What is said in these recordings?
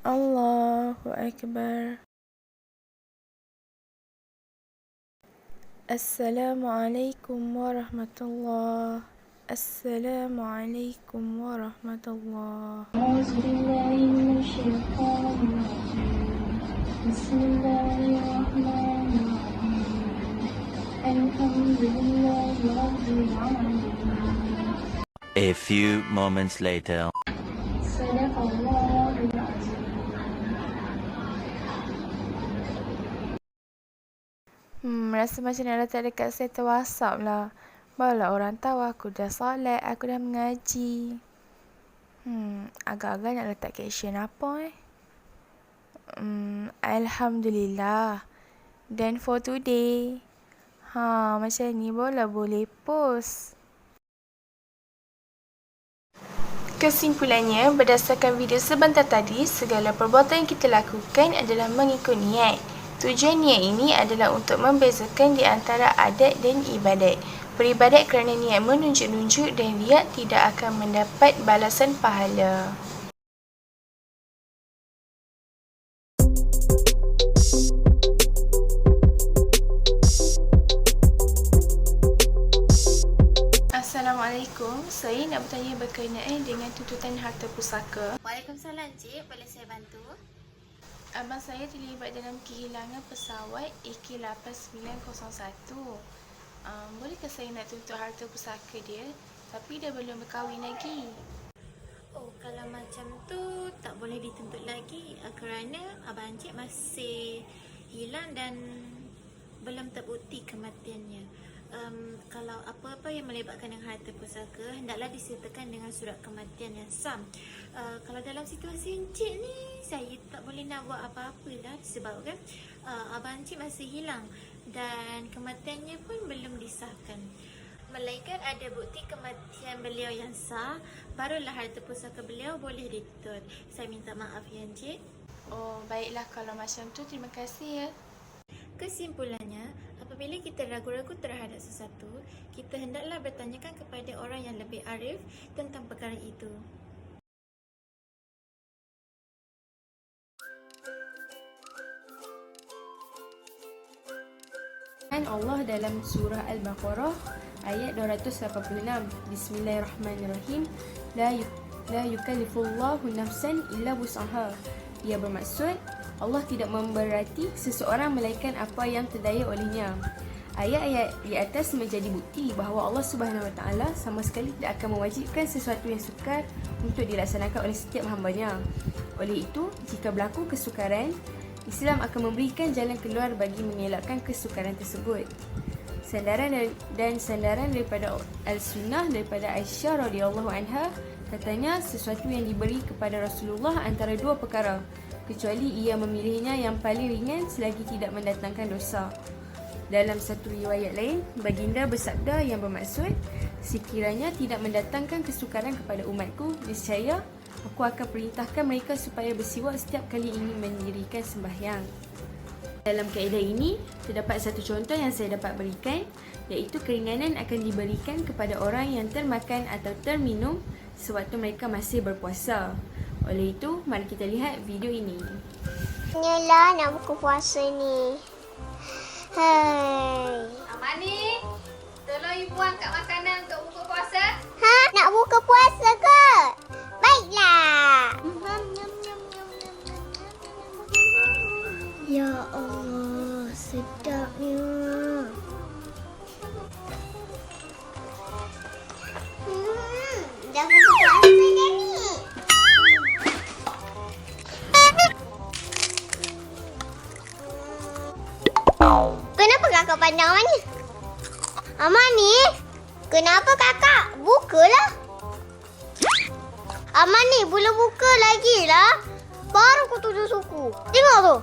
Allahu Akbar. Assalamualaikum warahmatullahi. Assalamualaikum warahmatullahi. A few moments later. Rasa macam nak letak dekat status WhatsApp lah. Barulah orang tahu aku dah solat, aku dah mengaji. Agak-agak nak letak caption apa Alhamdulillah. Then for today. Macam ni barulah boleh post. Kesimpulannya, berdasarkan video sebentar tadi, segala perbuatan yang kita lakukan adalah mengikut niat. Tujuan niat ini adalah untuk membezakan di antara adat dan ibadat. Beribadat kerana niat menunjuk-nunjuk dan riak tidak akan mendapat balasan pahala. Assalamualaikum, saya nak bertanya berkenaan dengan tuntutan harta pusaka. Waalaikumsalam Cik, boleh saya bantu? Abang saya terlibat dalam kehilangan pesawat AK-8901. Bolehkah saya nak tuntut harta pusaka dia? Tapi dia belum berkahwin lagi. Oh, kalau macam tu tak boleh dituntut lagi kerana Abang Cik masih hilang dan belum terbukti kematiannya. Kalau apa-apa yang melibatkan dengan harta pusaka, hendaklah disertakan dengan surat kematian yang sah. Kalau dalam situasi Encik ni, saya tak boleh nak buat apa-apa lah disebabkan Abang Cik masih hilang dan kematiannya pun belum disahkan. Melainkan ada bukti kematian beliau yang sah, barulah harta pusaka beliau boleh dituntut. Saya minta maaf ya Encik. Oh, baiklah kalau macam tu, terima kasih ya. Kesimpulannya, apabila kita ragu-ragu terhadap sesuatu, kita hendaklah bertanyakan kepada orang yang lebih arif tentang perkara itu. Allah dalam surah Al-Baqarah ayat 286. Bismillahirrahmanirrahim. La yukallifullahu nafsan illa wus'aha. Ia bermaksud Allah tidak memberati seseorang melainkan apa yang terdaya olehnya. Ayat-ayat di atas menjadi bukti bahawa Allah Subhanahu Wa Taala sama sekali tidak akan mewajibkan sesuatu yang sukar untuk dilaksanakan oleh setiap hamba-Nya. Oleh itu, jika berlaku kesukaran, Islam akan memberikan jalan keluar bagi mengelakkan kesukaran tersebut. Sandaran daripada Al-Sunnah daripada Aisyah radhiyallahu anha, katanya sesuatu yang diberi kepada Rasulullah antara dua perkara, kecuali ia memilihnya yang paling ringan selagi tidak mendatangkan dosa. Dalam satu riwayat lain, baginda bersabda yang bermaksud, sekiranya tidak mendatangkan kesukaran kepada umatku, niscaya aku akan perintahkan mereka supaya bersiwak setiap kali ingin mendirikan sembahyang. Dalam kaedah ini, terdapat satu contoh yang saya dapat berikan, iaitu keringanan akan diberikan kepada orang yang termakan atau terminum sewaktu mereka masih berpuasa. Oleh itu, mari kita lihat video ini. Nyalah nak buka puasa ni. Hai. Amani, tolong ibu angkat makanan untuk buka puasa. Ha? Nak buka puasa ke? Baiklah. Ya Allah, sedapnya. Dah buka puasa dah ni. Kenapa kakak pandang Amani? Amani, kenapa kakak? Bukalah. Amani, belum buka lagi lah. Baru kau tuduh suku. Tengok tu.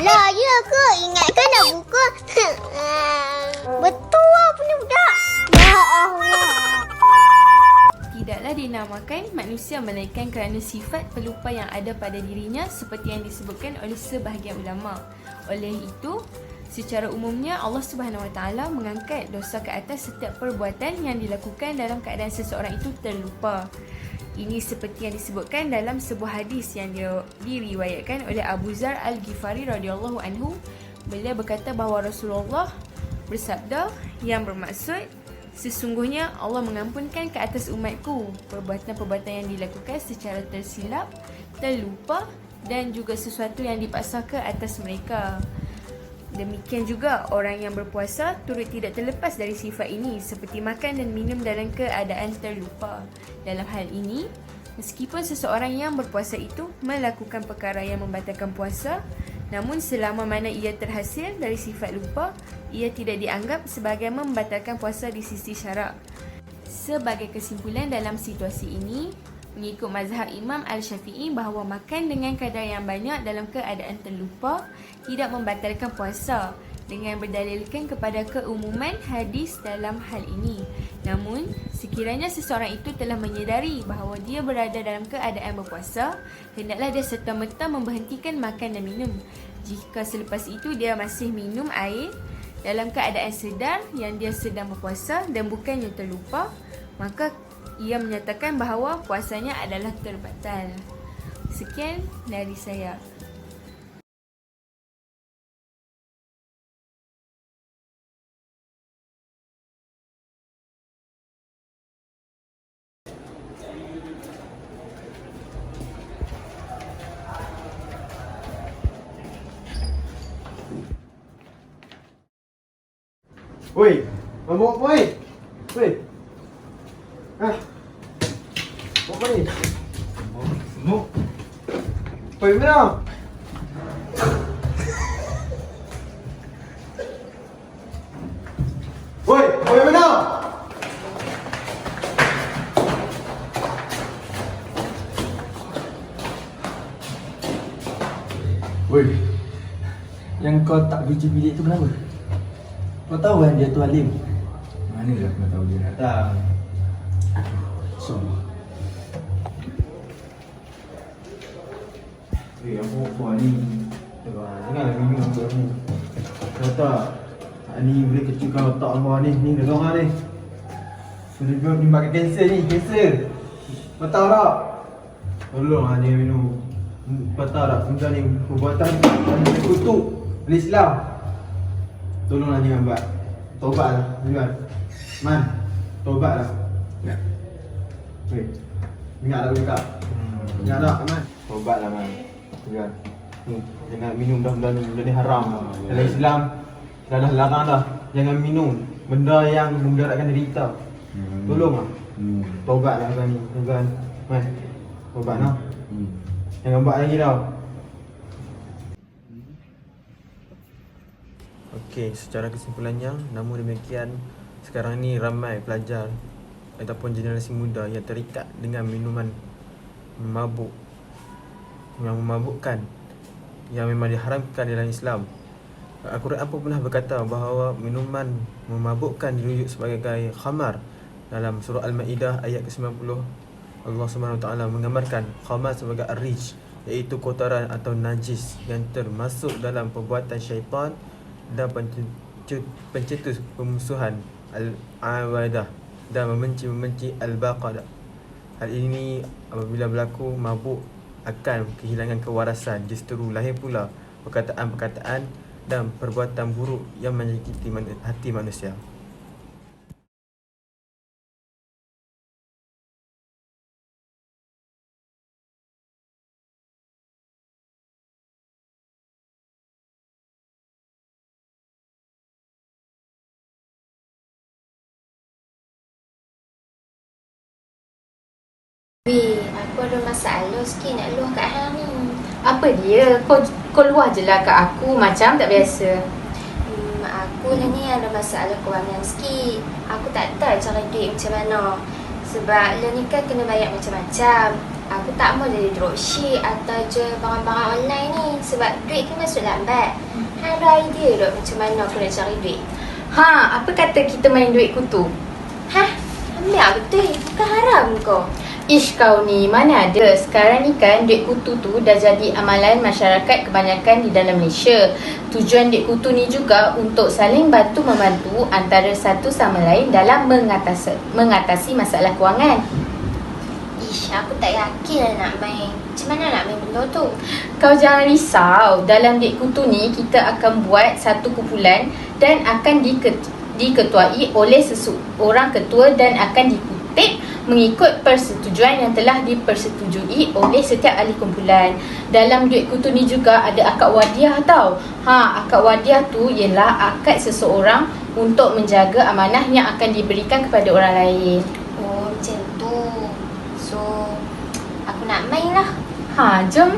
Lah, ya ke? Ingatkan dah buka. Betul lah punya budak. Ya Allah. Tidaklah dinamakan manusia melainkan kerana sifat pelupa yang ada pada dirinya seperti yang disebutkan oleh sebahagian ulama. Oleh itu, secara umumnya Allah Subhanahu Wa Taala mengangkat dosa ke atas setiap perbuatan yang dilakukan dalam keadaan seseorang itu terlupa. Ini seperti yang disebutkan dalam sebuah hadis yang diriwayatkan oleh Abu Zar Al-Ghifari radhiyallahu anhu. Beliau berkata bahawa Rasulullah bersabda yang bermaksud, sesungguhnya Allah mengampunkan ke atas umatku perbuatan-perbuatan yang dilakukan secara tersilap, terlupa dan juga sesuatu yang dipaksa ke atas mereka. Demikian juga orang yang berpuasa turut tidak terlepas dari sifat ini seperti makan dan minum dalam keadaan terlupa. Dalam hal ini, meskipun seseorang yang berpuasa itu melakukan perkara yang membatalkan puasa, namun selama mana ia terhasil dari sifat lupa, ia tidak dianggap sebagai membatalkan puasa di sisi syarak. Sebagai kesimpulan dalam situasi ini, mengikut mazhab Imam Al-Syafi'i bahawa makan dengan kadar yang banyak dalam keadaan terlupa tidak membatalkan puasa dengan berdalilkan kepada keumuman hadis dalam hal ini. Namun, sekiranya seseorang itu telah menyedari bahawa dia berada dalam keadaan berpuasa, hendaklah dia serta-merta memberhentikan makan dan minum. Jika selepas itu dia masih minum air dalam keadaan sedar yang dia sedang berpuasa dan bukannya terlupa, maka ia menyatakan bahawa puasanya adalah terbatal. Sekian dari saya. Woi, mabuk apa woi? Woi. Ah. Apa ni? Semua. Woi, mana? Woi, mana? Woi, yang kau tak biji bilik tu kenapa? Kau tahu kan dia tu alim? Mana lah kau tahu dia datang? So, apa ni? Janganlah minum tu ni. Kau tak? Ni boleh kecilkan otak abang ni. Ni dah orang ni. Sudah buat ni makan kanser ni. Kanser. Kau tahu tak? Tolonglah dia minum. Kau tahu tak? Sebentar ni perbuatan kutuk Islam. Tolonglah jangan buat. Taubatlah, tuan. Man, taubatlah. Ya. Wei. Ingat tak cakap? Ingat tak, Man? Taubatlah, Man. Tuan. Jangan minum dah benda ni. Benda ni haram. Dalam Islam dah larang dah. Jangan minum benda yang memudaratkan diri kita. Tolonglah. Taubatlah tuan ni, tuan. Man. Taubatlah. Jangan buat lagi tau. Okey, secara kesimpulannya, namun demikian, sekarang ni ramai pelajar ataupun generasi muda yang terikat dengan minuman mabuk yang memabukkan, yang memang diharamkan dalam Islam. Al-Quran pun pernah berkata bahawa minuman memabukkan dirujuk sebagai khamar. Dalam surah Al-Ma'idah ayat ke-90, Allah SWT menggambarkan khamar sebagai ar-rij, iaitu kotoran atau najis yang termasuk dalam perbuatan syaitan dan pencetus pemusuhan al-awadah dan membenci al-baqadah. Hal ini apabila berlaku, mabuk akan kehilangan kewarasan, justeru lahir pula perkataan-perkataan dan perbuatan buruk yang menyakiti hati manusia. Aku ada masalah sikit nak luah kat hang ni. Apa dia? Kau luah je lah kat aku macam tak biasa. Aku lah ni ada masalah kewangan sikit. Aku tak tahu cara duit macam mana. Sebab lah ni kan kena bayar macam-macam. Aku tak mau jadi dropship atau jual barang-barang online ni. Sebab duit kan masuk lambat. Hang ada idea tak macam mana aku nak cari duit? Apa kata kita main duit kutu? Ambil betul. Bukan haram kau. Ish kau ni, mana ada. Sekarang ni kan duit kutu tu dah jadi amalan masyarakat kebanyakan di dalam Malaysia. Tujuan duit kutu ni juga untuk saling bantu membantu antara satu sama lain dalam mengatasi masalah kewangan. Ish, aku tak yakin nak main. Macam mana nak main benda tu? Kau jangan risau. Dalam Dek Kutu ni, kita akan buat satu kumpulan dan akan diketuai oleh seseorang ketua dan akan dikutip mengikut persetujuan yang telah dipersetujui oleh setiap ahli kumpulan. Dalam Dek Kutu ni juga ada akad wadiah tau. Akad wadiah tu ialah akad seseorang untuk menjaga amanah yang akan diberikan kepada orang lain. Oh, macam tu. So, aku nak main lah. Jom.